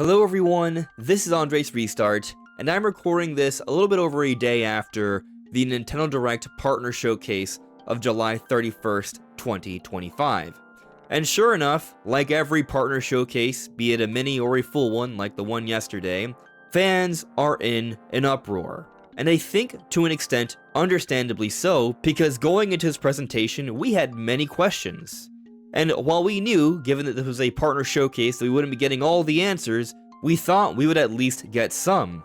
Hello everyone, this is AndresRestart, and I'm recording this a little bit over a day after the Nintendo Direct Partner Showcase of July 31st, 2025. And sure enough, like every partner showcase, be it a mini or a full one like the one yesterday, fans are in an uproar. And I think to an extent, understandably so, because going into this presentation, we had many questions. And while we knew, given that this was a partner showcase, that we wouldn't be getting all the answers, we thought we would at least get some.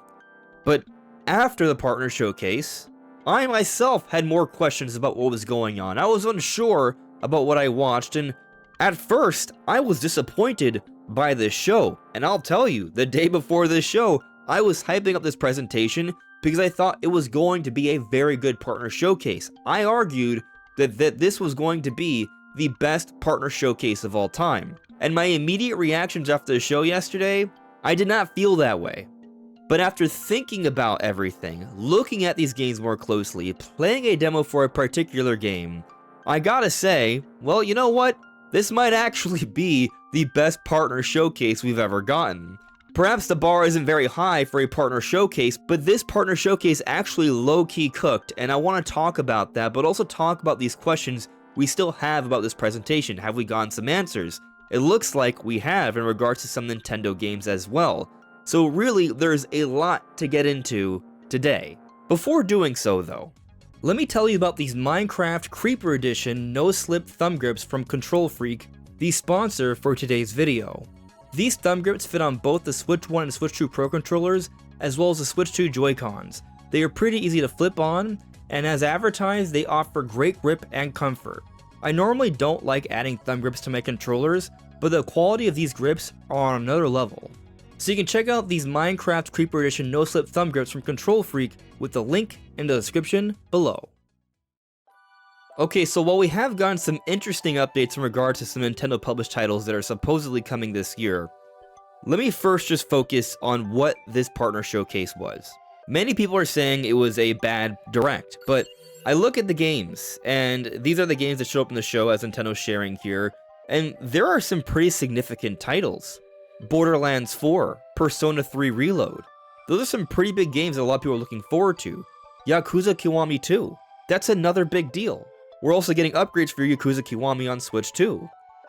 But after the partner showcase, I myself had more questions about what was going on. I was unsure about what I watched, and at first, I was disappointed by this show. And I'll tell you, the day before this show, I was hyping up this presentation because I thought it was going to be a very good partner showcase. I argued that this was going to be the best partner showcase of all time. And my immediate reactions after the show yesterday, I did not feel that way. But after thinking about everything, looking at these games more closely, playing a demo for a particular game, I gotta say, well, you know what? This might actually be the best partner showcase we've ever gotten. Perhaps the bar isn't very high for a partner showcase, but this partner showcase actually low-key cooked, and I want to talk about that, but also talk about these questions we still have about this presentation. Have we gotten some answers? It looks like we have in regards to some Nintendo games as well. So really, there's a lot to get into today. Before doing so though, let me tell you about these Minecraft Creeper Edition no-slip thumb grips from Kontrol Freek, the sponsor for today's video. These thumb grips fit on both the Switch 1 and Switch 2 Pro controllers, as well as the Switch 2 Joy-Cons. They are pretty easy to flip on, and as advertised, they offer great grip and comfort. I normally don't like adding thumb grips to my controllers, but the quality of these grips are on another level. So you can check out these Minecraft Creeper Edition no-slip thumb grips from Kontrol Freek with the link in the description below. Okay, so while we have gotten some interesting updates in regards to some Nintendo published titles that are supposedly coming this year, let me first just focus on what this partner showcase was. Many people are saying it was a bad Direct, but I look at the games, and these are the games that show up in the show as Nintendo's sharing here, and there are some pretty significant titles. Borderlands 4, Persona 3 Reload. Those are some pretty big games that a lot of people are looking forward to. Yakuza Kiwami 2. That's another big deal. We're also getting upgrades for Yakuza Kiwami on Switch 2.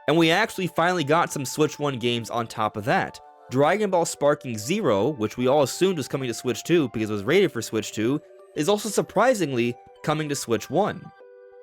And we actually finally got some Switch 1 games on top of that. Dragon Ball Sparking Zero, which we all assumed was coming to Switch 2 because it was rated for Switch 2, is also surprisingly coming to Switch 1.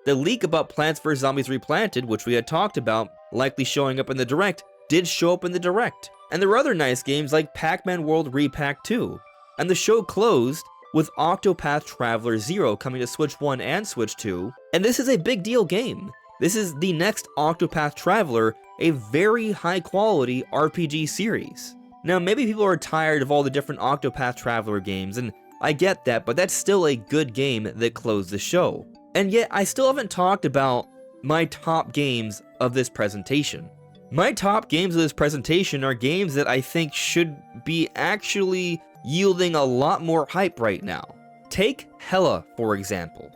The leak about Plants vs. Zombies Replanted, which we had talked about, likely showing up in the Direct, did show up in the Direct. And there were other nice games like Pac-Man World Repack 2. And the show closed with Octopath Traveler 0 coming to Switch 1 and Switch 2, and this is a big deal game. This is the next Octopath Traveler, a very high quality RPG series. Now maybe people are tired of all the different Octopath Traveler games, and I get that, but that's still a good game that closed the show. And yet I still haven't talked about my top games of this presentation. My top games of this presentation are games that I think should be actually yielding a lot more hype right now. Take Hella, for example.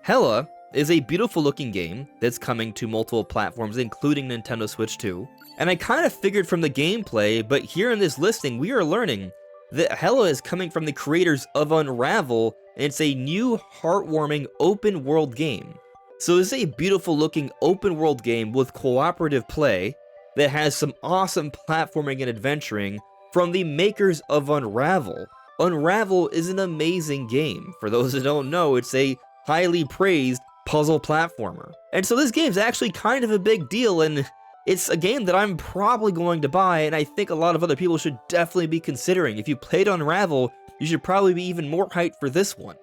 Hella is a beautiful looking game that's coming to multiple platforms, including Nintendo Switch 2. And I kind of figured from the gameplay, but here in this listing, we are learning that Hella is coming from the creators of Unravel, and it's a new, heartwarming, open world game. So this is a beautiful looking open world game with cooperative play that has some awesome platforming and adventuring from the makers of Unravel. Unravel is an amazing game. For those that don't know, it's a highly praised puzzle platformer. And so this game's actually kind of a big deal, and it's a game that I'm probably going to buy, and I think a lot of other people should definitely be considering. If you played Unravel, you should probably be even more hyped for this one.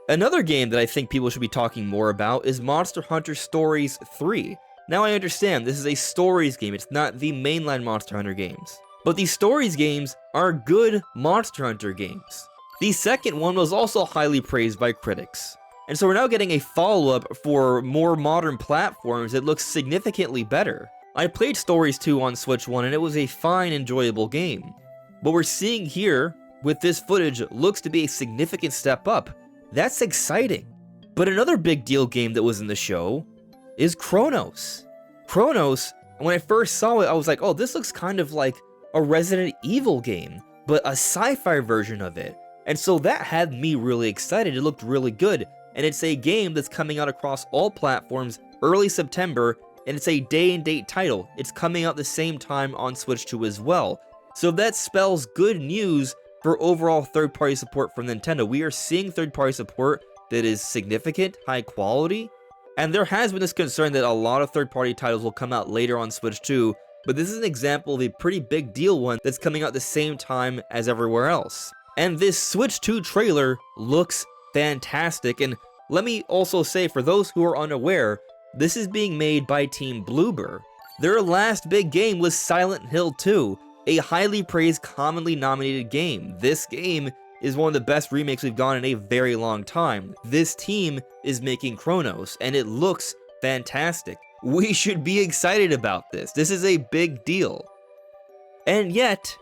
Another game that I think people should be talking more about is Monster Hunter Stories 3. Now I understand, this is a Stories game, it's not the mainline Monster Hunter games. But these Stories games are good Monster Hunter games. The second one was also highly praised by critics. And so we're now getting a follow-up for more modern platforms that looks significantly better. I played Stories 2 on Switch 1 and it was a fine, enjoyable game. What we're seeing here with this footage looks to be a significant step up. That's exciting. But another big deal game that was in the show is Chronos. Chronos, when I first saw it, I was like, oh, this looks kind of like a Resident Evil game, but a sci-fi version of it. And so that had me really excited. It looked really good. And it's a game that's coming out across all platforms early September, and it's a day and date title. It's coming out the same time on Switch 2 as well. So that spells good news for overall third-party support from Nintendo. We are seeing third-party support that is significant, high quality, and there has been this concern that a lot of third-party titles will come out later on Switch 2, but this is an example of a pretty big deal one that's coming out the same time as everywhere else. And this Switch 2 trailer looks fantastic, and let me also say, for those who are unaware, this is being made by Team Bloober. Their last big game was Silent Hill 2, a highly praised, commonly nominated game. This game is one of the best remakes we've gotten in a very long time. This team is making Chronos, and it looks fantastic. We should be excited about this. This is a big deal. And yet,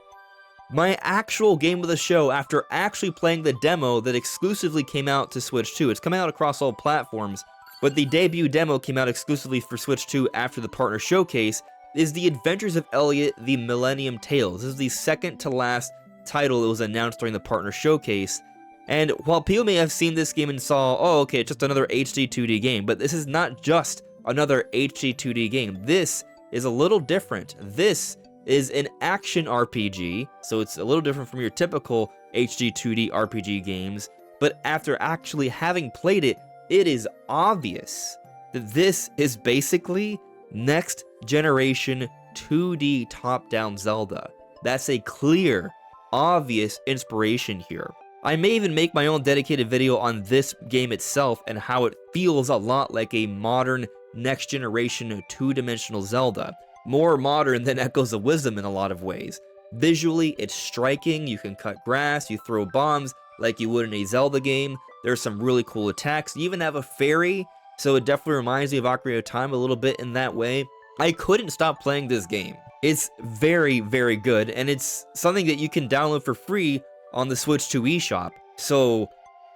my actual game of the show, after actually playing the demo that exclusively came out to Switch 2, it's coming out across all platforms, but the debut demo came out exclusively for Switch 2 after the partner showcase, is The Adventures of Elliot, The Millennium Tales. This is the second to last title that was announced during the partner showcase. And while people may have seen this game and saw, oh, okay, it's just another HD 2D game, but this is not just another HD 2D game. This is a little different. This is an action RPG, so it's a little different from your typical HD 2D RPG games, but after actually having played it, it is obvious that this is basically next generation 2D top-down Zelda. That's a clear, obvious inspiration here. I may even make my own dedicated video on this game itself and how it feels a lot like a modern next generation two-dimensional Zelda. More modern than Echoes of Wisdom in a lot of ways. Visually, it's striking, you can cut grass, you throw bombs like you would in a Zelda game. There's some really cool attacks. You even have a fairy, so it definitely reminds me of Ocarina of Time a little bit in that way. I couldn't stop playing this game. It's very, very good, and it's something that you can download for free on the Switch 2 eShop. So,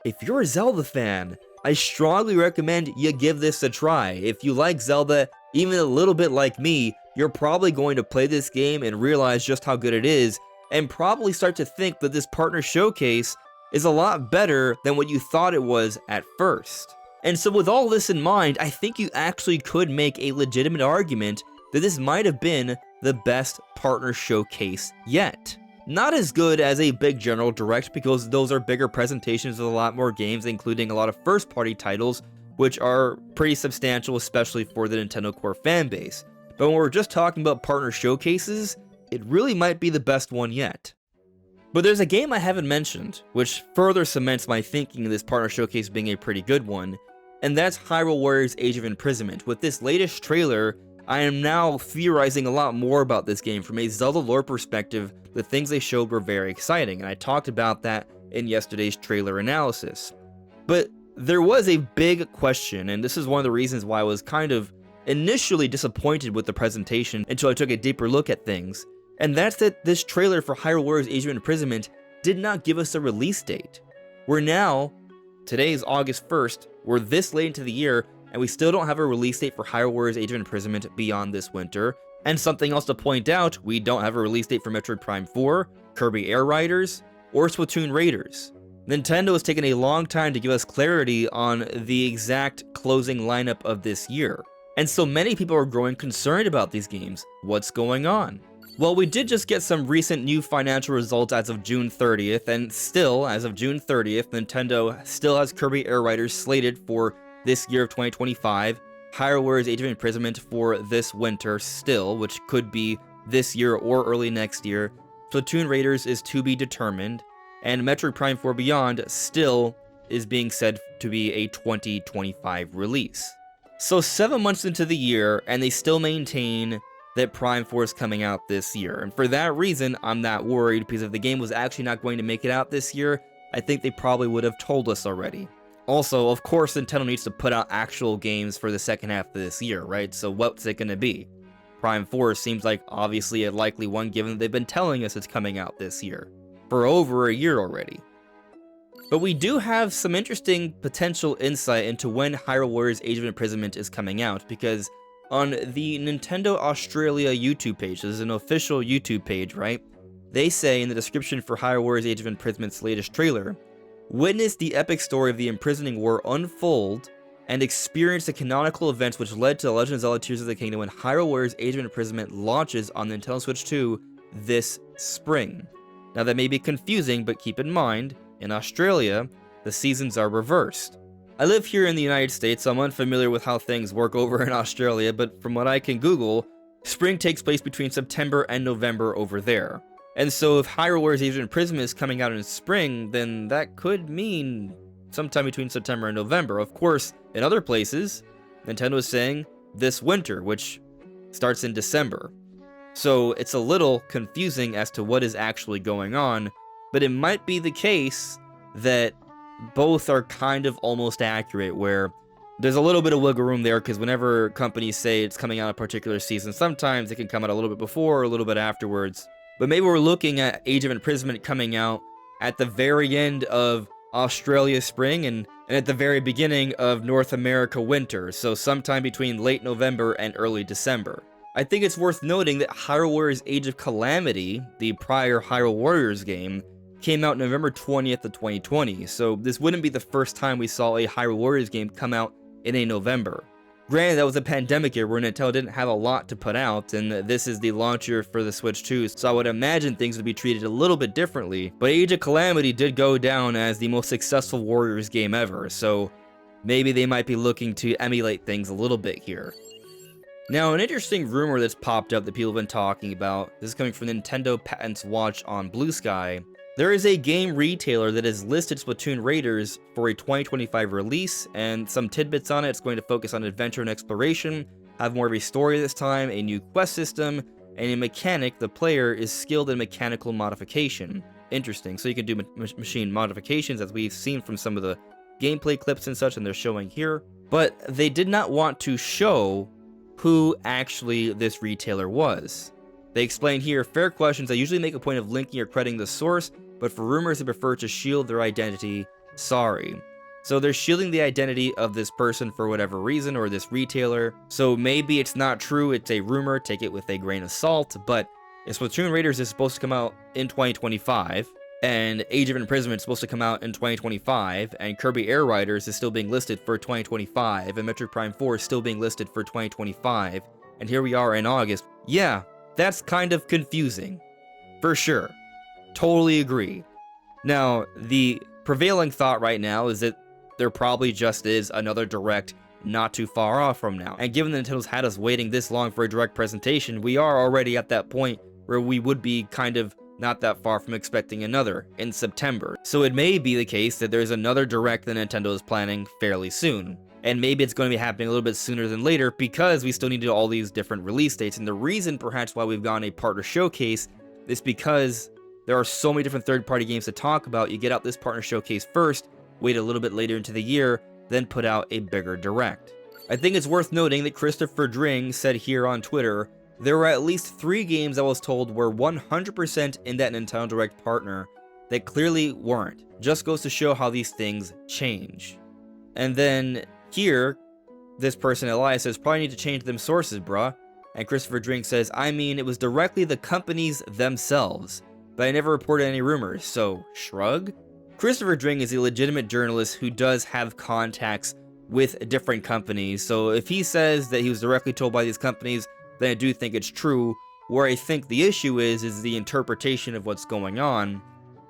if you're a Zelda fan, I strongly recommend you give this a try. If you like Zelda, even a little bit like me, you're probably going to play this game and realize just how good it is, and probably start to think that this partner showcase is a lot better than what you thought it was at first. And so with all this in mind, I think you actually could make a legitimate argument that this might have been the best partner showcase yet. Not as good as a big general direct, because those are bigger presentations with a lot more games, including a lot of first-party titles, which are pretty substantial, especially for the Nintendo core fanbase. But when we're just talking about partner showcases, it really might be the best one yet. But there's a game I haven't mentioned, which further cements my thinking of this partner showcase being a pretty good one, and that's Hyrule Warriors Age of Imprisonment. With this latest trailer, I am now theorizing a lot more about this game. From a Zelda lore perspective, the things they showed were very exciting, and I talked about that in yesterday's trailer analysis. But there was a big question, and this is one of the reasons why I was kind of initially disappointed with the presentation until I took a deeper look at things, and that's that this trailer for Hyrule Warriors Age of Imprisonment did not give us a release date. Today is August 1st, we're this late into the year, and we still don't have a release date for Hyrule Warriors Age of Imprisonment beyond this winter. And something else to point out, we don't have a release date for Metroid Prime 4, Kirby Air Riders, or Splatoon Raiders. Nintendo has taken a long time to give us clarity on the exact closing lineup of this year. And so many people are growing concerned about these games. What's going on? Well, we did just get some recent new financial results as of June 30th, and still, as of June 30th, Nintendo still has Kirby Air Riders slated for this year of 2025, Hyrule Warriors Age of Imprisonment for this winter still, which could be this year or early next year, Splatoon Raiders is to be determined, and Metroid Prime 4 Beyond still is being said to be a 2025 release. So 7 months into the year, and they still maintain that Prime 4 is coming out this year. And for that reason, I'm not worried, because if the game was actually not going to make it out this year, I think they probably would have told us already. Also, of course, Nintendo needs to put out actual games for the second half of this year, right? So what's it going to be? Prime 4 seems like obviously a likely one, given that they've been telling us it's coming out this year, for over a year already. But we do have some interesting potential insight into when Hyrule Warriors Age of Imprisonment is coming out, because On the Nintendo Australia YouTube page, this is an official YouTube page, right? They say in the description for Hyrule Warriors Age of Imprisoment's latest trailer, witness the epic story of the imprisoning war unfold and experience the canonical events which led to The Legend of Zelda Tears of the Kingdom when Hyrule Warriors Age of Imprisonment launches on the Nintendo Switch 2 this spring. Now that may be confusing, but keep in mind, in Australia, the seasons are reversed. I live here in the United States, so I'm unfamiliar with how things work over in Australia, but from what I can Google, spring takes place between September and November over there. And so if Hyrule Warriors Age of Imprisonment is coming out in spring, then that could mean sometime between September and November. Of course, in other places, Nintendo is saying this winter, which starts in December. So it's a little confusing as to what is actually going on, but it might be the case that both are kind of almost accurate, where there's a little bit of wiggle room there, because whenever companies say it's coming out a particular season, sometimes it can come out a little bit before or a little bit afterwards. But maybe we're looking at Age of Imprisonment coming out at the very end of Australia spring and at the very beginning of North America winter, so sometime between late November and early December. I think it's worth noting that Hyrule Warriors Age of Calamity, the prior Hyrule Warriors game, came out November 20th of 2020, so this wouldn't be the first time we saw a Hyrule Warriors game come out in a November. Granted, that was a pandemic year where Nintendo didn't have a lot to put out, and this is the launch year for the Switch 2, so I would imagine things would be treated a little bit differently, but Age of Calamity did go down as the most successful Warriors game ever, so maybe they might be looking to emulate things a little bit here. Now, an interesting rumor that's popped up that people have been talking about, this is coming from Nintendo Patents Watch on Blue Sky. There is a game retailer that has listed Splatoon Raiders for a 2025 release, and some tidbits on it. It's going to focus on adventure and exploration, have more of a story this time, a new quest system, and a mechanic. The player is skilled in mechanical modification. Interesting, so you can do machine modifications, as we've seen from some of the gameplay clips and such, and they're showing here. But they did not want to show who actually this retailer was. They explain here, fair questions, I usually make a point of linking or crediting the source, but for rumors they prefer to shield their identity, sorry. So they're shielding the identity of this person for whatever reason, or this retailer. So maybe it's not true, it's a rumor, take it with a grain of salt, but if Splatoon Raiders is supposed to come out in 2025, and Age of Imprisonment is supposed to come out in 2025, and Kirby Air Riders is still being listed for 2025, and Metroid Prime 4 is still being listed for 2025, and here we are in August, yeah, that's kind of confusing. For sure. Totally agree. Now, the prevailing thought right now is that there probably just is another Direct not too far off from now. And given that Nintendo's had us waiting this long for a Direct presentation, we are already at that point where we would be kind of not that far from expecting another in September. So it may be the case that there's another Direct that Nintendo is planning fairly soon. And maybe it's going to be happening a little bit sooner than later because we still need to do all these different release dates. And the reason perhaps why we've gotten a partner showcase is because there are so many different third-party games to talk about. You get out this partner showcase first, wait a little bit later into the year, then put out a bigger Direct. I think it's worth noting that Christopher Dring said here on Twitter, there were at least 3 games I was told were 100% in that Nintendo Direct partner that clearly weren't. Just goes to show how these things change. And then here, this person, Elias, says, probably need to change them sources, bruh. And Christopher Drink says, I mean, it was directly the companies themselves, but I never reported any rumors, so shrug? Christopher Drink is a legitimate journalist who does have contacts with different companies, so if he says that he was directly told by these companies, then I do think it's true. Where I think the issue is the interpretation of what's going on.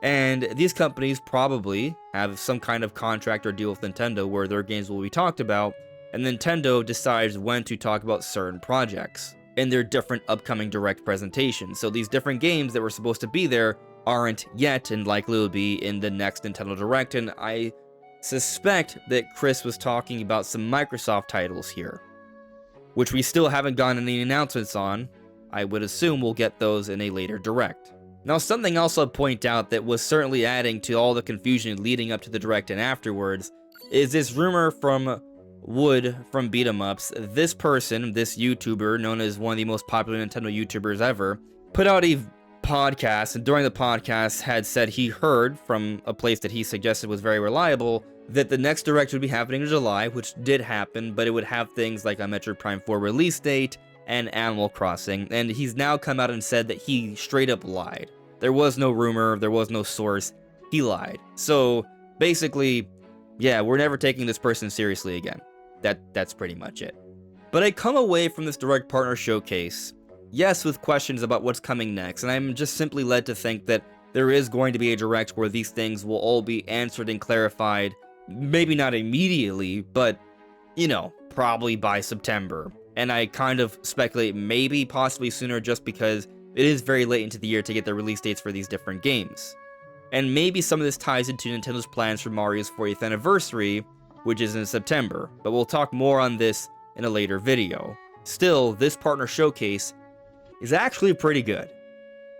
And these companies probably have some kind of contract or deal with Nintendo where their games will be talked about, and Nintendo decides when to talk about certain projects in their different upcoming Direct presentations. So these different games that were supposed to be there aren't yet, and likely will be in the next Nintendo Direct, and I suspect that Chris was talking about some Microsoft titles here, which we still haven't gotten any announcements on. I would assume we'll get those in a later Direct. Now, something else I'll point out that was certainly adding to all the confusion leading up to the Direct and afterwards is this rumor from Wood from Beat 'em Ups. This person, this YouTuber, known as one of the most popular Nintendo YouTubers ever, put out a podcast, and during the podcast had said he heard from a place that he suggested was very reliable that the next Direct would be happening in July, which did happen, but it would have things like a Metroid Prime 4 release date and Animal Crossing, and he's now come out and said that he straight up lied. There was no rumor, there was no source, he lied. So, basically, yeah, we're never taking this person seriously again. That's pretty much it. But I come away from this Direct Partner Showcase, yes, with questions about what's coming next, and I'm just simply led to think that there is going to be a Direct where these things will all be answered and clarified, maybe not immediately, but, you know, probably by September. And I kind of speculate maybe possibly sooner just because it is very late into the year to get the release dates for these different games. And maybe some of this ties into Nintendo's plans for Mario's 40th anniversary, which is in September, but we'll talk more on this in a later video. Still, this partner showcase is actually pretty good.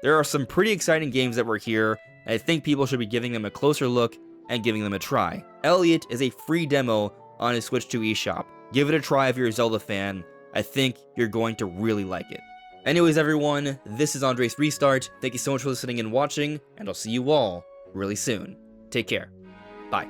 There are some pretty exciting games that were here, and I think people should be giving them a closer look and giving them a try. Elliot is a free demo on his Switch 2 eShop. Give it a try if you're a Zelda fan. I think you're going to really like it. Anyways, everyone, this is AndresRestart. Thank you so much for listening and watching, and I'll see you all really soon. Take care. Bye.